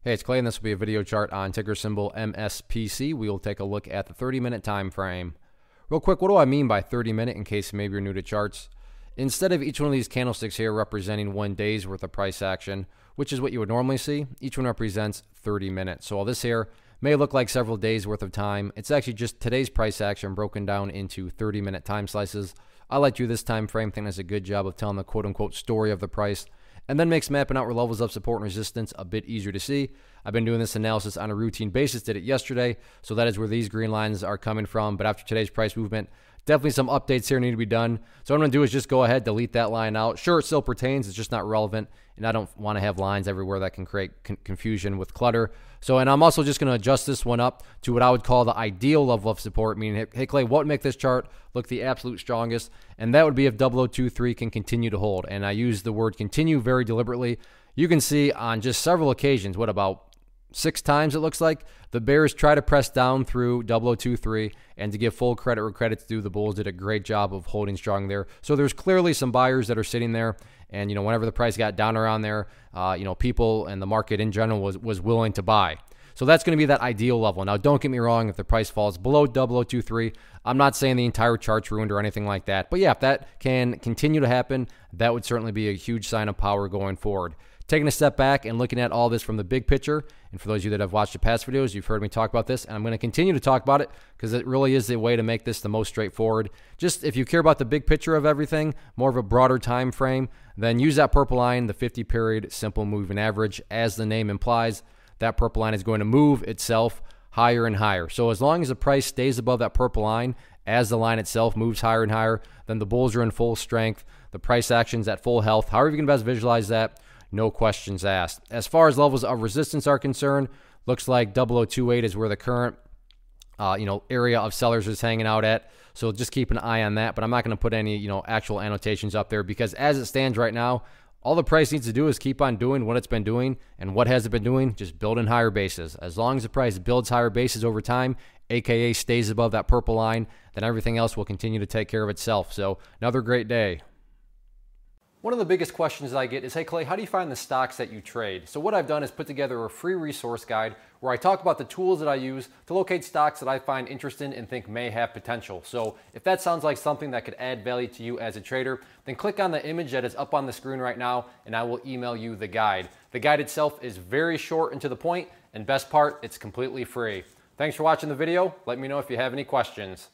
Hey, it's Clay, and this will be a video chart on ticker symbol MSPC. We will take a look at the 30-minute time frame. Real quick, what do I mean by 30-minute in case maybe you're new to charts? Instead of each one of these candlesticks here representing 1 day's worth of price action, which is what you would normally see, each one represents 30 minutes. So all this here may look like several days worth of time. It's actually just today's price action broken down into 30-minute time slices. I like to do this time frame. I think does a good job of telling the quote-unquote story of the price, and then makes mapping out where levels of support and resistance a bit easier to see. I've been doing this analysis on a routine basis, did it yesterday, so that is where these green lines are coming from. But after today's price movement, definitely some updates here need to be done. So what I'm going to do is just go ahead, delete that line out. Sure, it still pertains, it's just not relevant, and I don't want to have lines everywhere that can create confusion with clutter. So, and I'm also just going to adjust this one up to what I would call the ideal level of support, meaning, hey Clay, what would make this chart look the absolute strongest? And that would be if 0023 can continue to hold. And I use the word continue very deliberately. You can see on just several occasions, what about 6 times it looks like, the bears try to press down through 0023, and to give full credit where credit's due, the bulls did a great job of holding strong there. So there's clearly some buyers that are sitting there, and whenever the price got down around there, people and the market in general was willing to buy. So that's going to be that ideal level. Now, don't get me wrong, if the price falls below 0023, I'm not saying the entire chart's ruined or anything like that. But yeah, if that can continue to happen, that would certainly be a huge sign of power going forward. Taking a step back and looking at all this from the big picture, and for those of you that have watched the past videos, you've heard me talk about this, and I'm going to continue to talk about it because it really is the way to make this the most straightforward. Just if you care about the big picture of everything, more of a broader time frame, then use that purple line, the 50-period simple moving average. As the name implies, that purple line is going to move itself higher and higher. So as long as the price stays above that purple line, as the line itself moves higher and higher, then the bulls are in full strength. The price action's at full health. However you can best visualize that, no questions asked. As far as levels of resistance are concerned, looks like 0028 is where the current area of sellers is hanging out at. So just keep an eye on that. But I'm not going to put any actual annotations up there because as it stands right now, all the price needs to do is keep on doing what it's been doing. And what has it been doing? Just building higher bases. As long as the price builds higher bases over time, aka stays above that purple line, then everything else will continue to take care of itself. So another great day. One of the biggest questions I get is, hey Clay, how do you find the stocks that you trade? So what I've done is put together a free resource guide where I talk about the tools that I use to locate stocks that I find interesting and think may have potential. So if that sounds like something that could add value to you as a trader, then click on the image that is up on the screen right now and I will email you the guide. The guide itself is very short and to the point, and best part, it's completely free. Thanks for watching the video. Let me know if you have any questions.